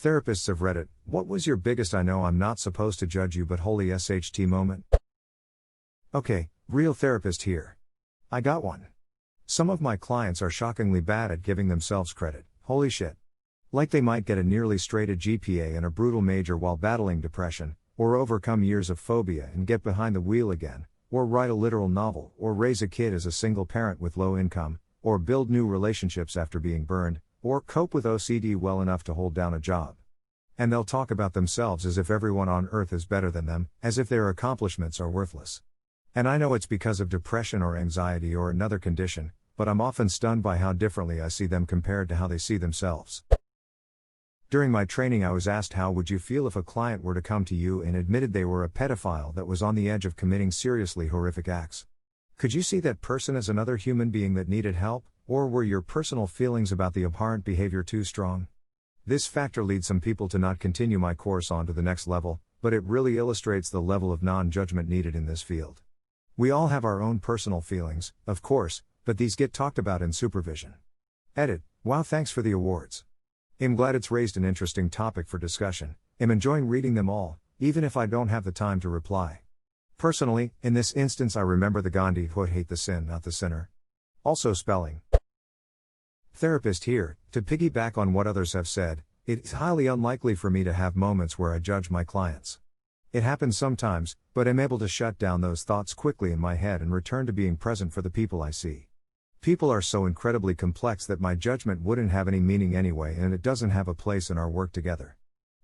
Therapists of Reddit, what was your biggest I know I'm not supposed to judge you but holy SHT moment? Okay, real therapist here. I got one. Some of my clients are shockingly bad at giving themselves credit, holy shit. Like they might get a nearly straight A GPA and a brutal major while battling depression, or overcome years of phobia and get behind the wheel again, or write a literal novel, or raise a kid as a single parent with low income, or build new relationships after being burned, or cope with OCD well enough to hold down a job. And they'll talk about themselves as if everyone on earth is better than them, as if their accomplishments are worthless. And I know it's because of depression or anxiety or another condition, but I'm often stunned by how differently I see them compared to how they see themselves. During my training I was asked how would you feel if a client were to come to you and admitted they were a pedophile that was on the edge of committing seriously horrific acts. Could you see that person as another human being that needed help, or were your personal feelings about the abhorrent behavior too strong? This factor leads some people to not continue my course on to the next level, but it really illustrates the level of non-judgment needed in this field. We all have our own personal feelings, of course, but these get talked about in supervision. Edit, wow, thanks for the awards. I'm glad it's raised an interesting topic for discussion. I'm enjoying reading them all, even if I don't have the time to reply. Personally, in this instance I remember the Gandhi quote, hate the sin not the sinner. Also spelling. Therapist here, to piggyback on what others have said, it's highly unlikely for me to have moments where I judge my clients. It happens sometimes, but I'm able to shut down those thoughts quickly in my head and return to being present for the people I see. People are so incredibly complex that my judgment wouldn't have any meaning anyway, and it doesn't have a place in our work together.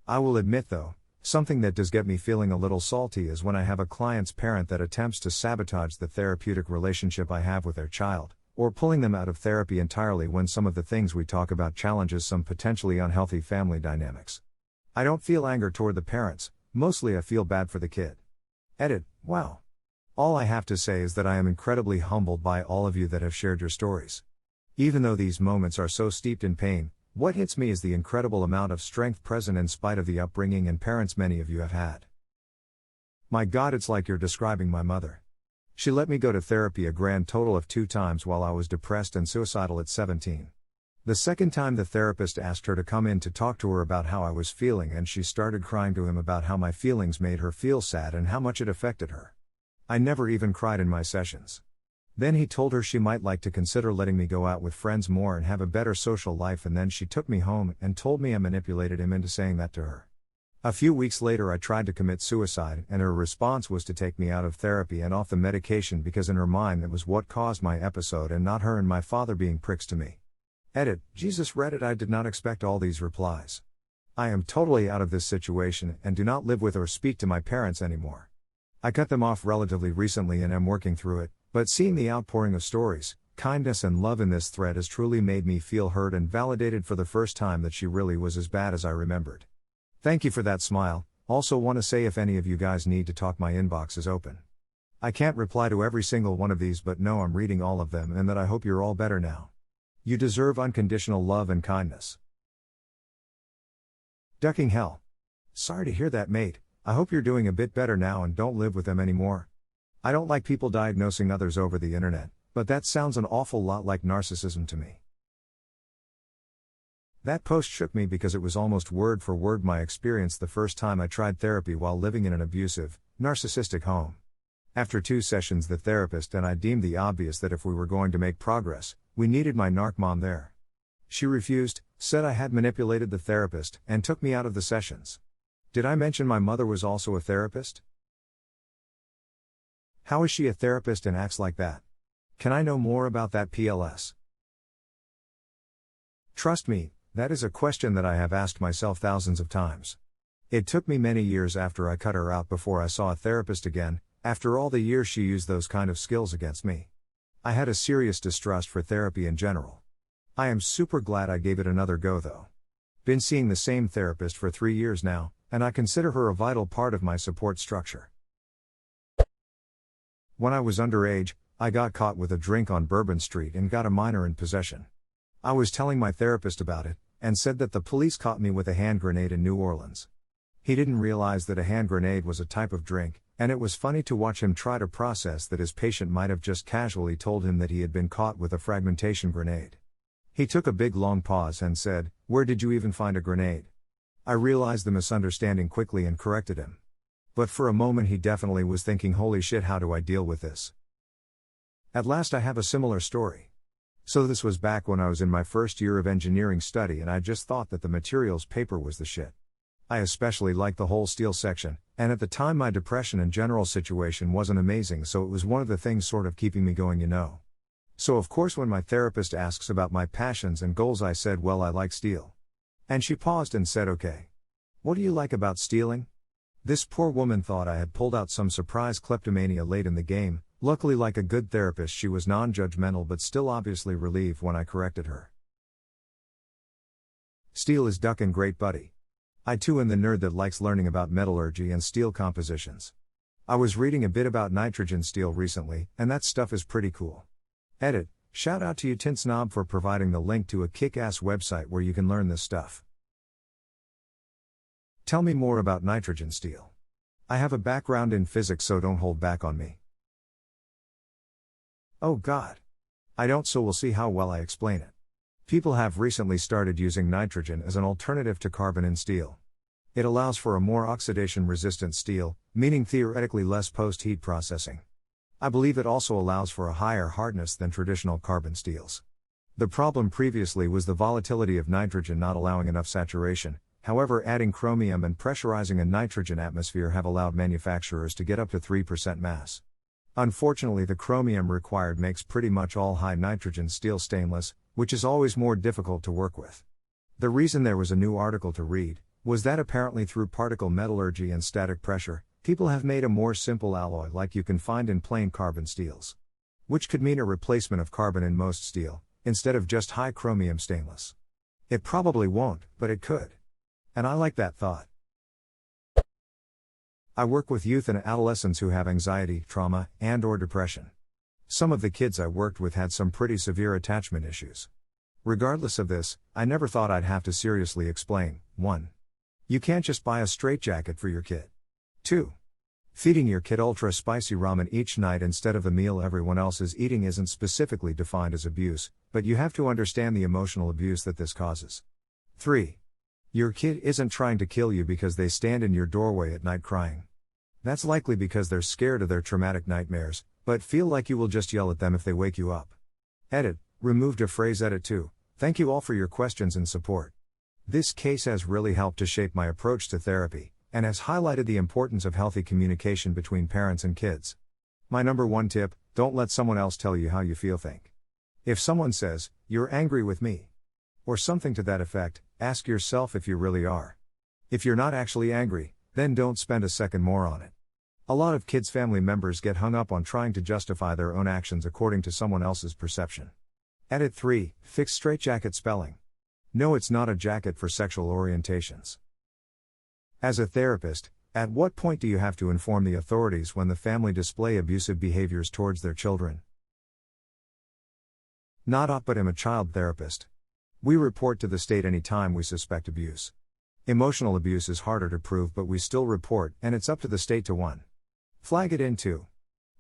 I will admit though, something that does get me feeling a little salty is when I have a client's parent that attempts to sabotage the therapeutic relationship I have with their child, or pulling them out of therapy entirely when some of the things we talk about challenges some potentially unhealthy family dynamics. I don't feel anger toward the parents, mostly I feel bad for the kid. Edit, wow. All I have to say is that I am incredibly humbled by all of you that have shared your stories. Even though these moments are so steeped in pain, what hits me is the incredible amount of strength present in spite of the upbringing and parents many of you have had. My God, it's like you're describing my mother. She let me go to therapy a grand total of 2 times while I was depressed and suicidal at 17. The second time the therapist asked her to come in to talk to her about how I was feeling, and she started crying to him about how my feelings made her feel sad and how much it affected her. I never even cried in my sessions. Then he told her she might like to consider letting me go out with friends more and have a better social life, and then she took me home and told me I manipulated him into saying that to her. A few weeks later I tried to commit suicide, and her response was to take me out of therapy and off the medication because in her mind that was what caused my episode and not her and my father being pricks to me. Edit, Jesus Reddit, I did not expect all these replies. I am totally out of this situation and do not live with or speak to my parents anymore. I cut them off relatively recently and am working through it, but seeing the outpouring of stories, kindness and love in this thread has truly made me feel heard and validated for the first time that she really was as bad as I remembered. Thank you for that smile. Also want to say if any of you guys need to talk, my inbox is open. I can't reply to every single one of these, but know I'm reading all of them and that I hope you're all better now. You deserve unconditional love and kindness. Ducking hell. Sorry to hear that, mate. I hope you're doing a bit better now and don't live with them anymore. I don't like people diagnosing others over the internet, but that sounds an awful lot like narcissism to me. That post shook me because it was almost word for word my experience the first time I tried therapy while living in an abusive, narcissistic home. After 2 sessions, the therapist and I deemed the obvious that if we were going to make progress, we needed my narc mom there. She refused, said I had manipulated the therapist, and took me out of the sessions. Did I mention my mother was also a therapist? How is she a therapist and acts like that? Can I know more about that PLS? Trust me, that is a question that I have asked myself thousands of times. It took me many years after I cut her out before I saw a therapist again, after all the years she used those kind of skills against me. I had a serious distrust for therapy in general. I am super glad I gave it another go though. Been seeing the same therapist for 3 years now, and I consider her a vital part of my support structure. When I was underage, I got caught with a drink on Bourbon Street and got a minor in possession. I was telling my therapist about it, and said that the police caught me with a hand grenade in New Orleans. He didn't realize that a hand grenade was a type of drink, and it was funny to watch him try to process that his patient might have just casually told him that he had been caught with a fragmentation grenade. He took a big long pause and said, "Where did you even find a grenade?" I realized the misunderstanding quickly and corrected him. But for a moment he definitely was thinking, holy shit, how do I deal with this? At last I have a similar story. So this was back when I was in my first year of engineering study and I just thought that the materials paper was the shit. I especially liked the whole steel section, and at the time my depression and general situation wasn't amazing, so it was one of the things sort of keeping me going, you know. So of course when my therapist asks about my passions and goals I said, well, I like steel. And she paused and said, okay. What do you like about stealing? This poor woman thought I had pulled out some surprise kleptomania late in the game. Luckily, like a good therapist, she was non-judgmental but still obviously relieved when I corrected her. Steel is duckin' great, buddy. I too am the nerd that likes learning about metallurgy and steel compositions. I was reading a bit about nitrogen steel recently, and that stuff is pretty cool. Edit, shout out to you Tin Snob for providing the link to a kick-ass website where you can learn this stuff. Tell me more about nitrogen steel. I have a background in physics, so don't hold back on me. Oh God. I don't, so we'll see how well I explain it. People have recently started using nitrogen as an alternative to carbon in steel. It allows for a more oxidation-resistant steel, meaning theoretically less post-heat processing. I believe it also allows for a higher hardness than traditional carbon steels. The problem previously was the volatility of nitrogen not allowing enough saturation. However, adding chromium and pressurizing a nitrogen atmosphere have allowed manufacturers to get up to 3% mass. Unfortunately, the chromium required makes pretty much all high nitrogen steel stainless, which is always more difficult to work with. The reason there was a new article to read was that apparently through particle metallurgy and static pressure, people have made a more simple alloy like you can find in plain carbon steels. Which could mean a replacement of carbon in most steel, instead of just high chromium stainless. It probably won't, but it could. And I like that thought. I work with youth and adolescents who have anxiety, trauma, and/or depression. Some of the kids I worked with had some pretty severe attachment issues. Regardless of this, I never thought I'd have to seriously explain. 1. You can't just buy a straitjacket for your kid. 2. Feeding your kid ultra spicy ramen each night instead of the meal everyone else is eating isn't specifically defined as abuse, but you have to understand the emotional abuse that this causes. 3. Your kid isn't trying to kill you because they stand in your doorway at night crying. That's likely because they're scared of their traumatic nightmares, but feel like you will just yell at them if they wake you up. Edit, removed a phrase. Edit 2. Thank you all for your questions and support. This case has really helped to shape my approach to therapy, and has highlighted the importance of healthy communication between parents and kids. My number 1 tip, don't let someone else tell you how you feel. Think. If someone says, "You're angry with me," or something to that effect, ask yourself if you really are. If you're not actually angry, then don't spend a second more on it. A lot of kids' family members get hung up on trying to justify their own actions according to someone else's perception. Edit 3, fix straitjacket spelling. No, it's not a jacket for sexual orientations. As a therapist, at what point do you have to inform the authorities when the family display abusive behaviors towards their children? Not up, but I'm a child therapist. We report to the state any time we suspect abuse. Emotional abuse is harder to prove, but we still report, and it's up to the state to 1. Flag it in. 2.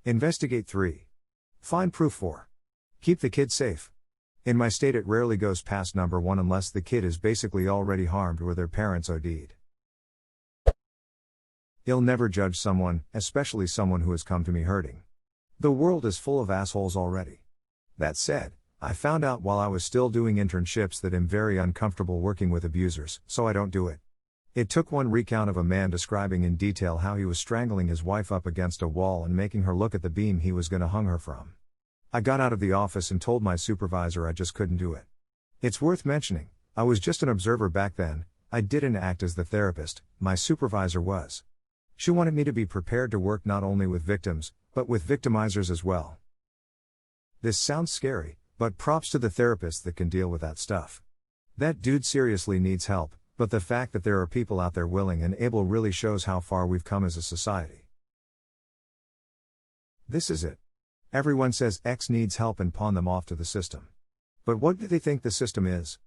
Investigate. 3. Find proof. 4. Keep the kid safe. In my state it rarely goes past number 1 unless the kid is basically already harmed or their parents OD'd. I'll never judge someone, especially someone who has come to me hurting. The world is full of assholes already. That said, I found out while I was still doing internships that I'm very uncomfortable working with abusers, so I don't do it. It took one recount of a man describing in detail how he was strangling his wife up against a wall and making her look at the beam he was gonna hung her from. I got out of the office and told my supervisor I just couldn't do it. It's worth mentioning, I was just an observer back then. I didn't act as the therapist, my supervisor was. She wanted me to be prepared to work not only with victims, but with victimizers as well. This sounds scary, but props to the therapists that can deal with that stuff. That dude seriously needs help, but the fact that there are people out there willing and able really shows how far we've come as a society. This is it. Everyone says X needs help and pawn them off to the system. But what do they think the system is?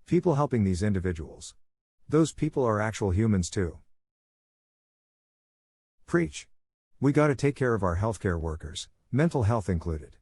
People helping these individuals. Those people are actual humans too. Preach. We gotta take care of our healthcare workers, mental health included.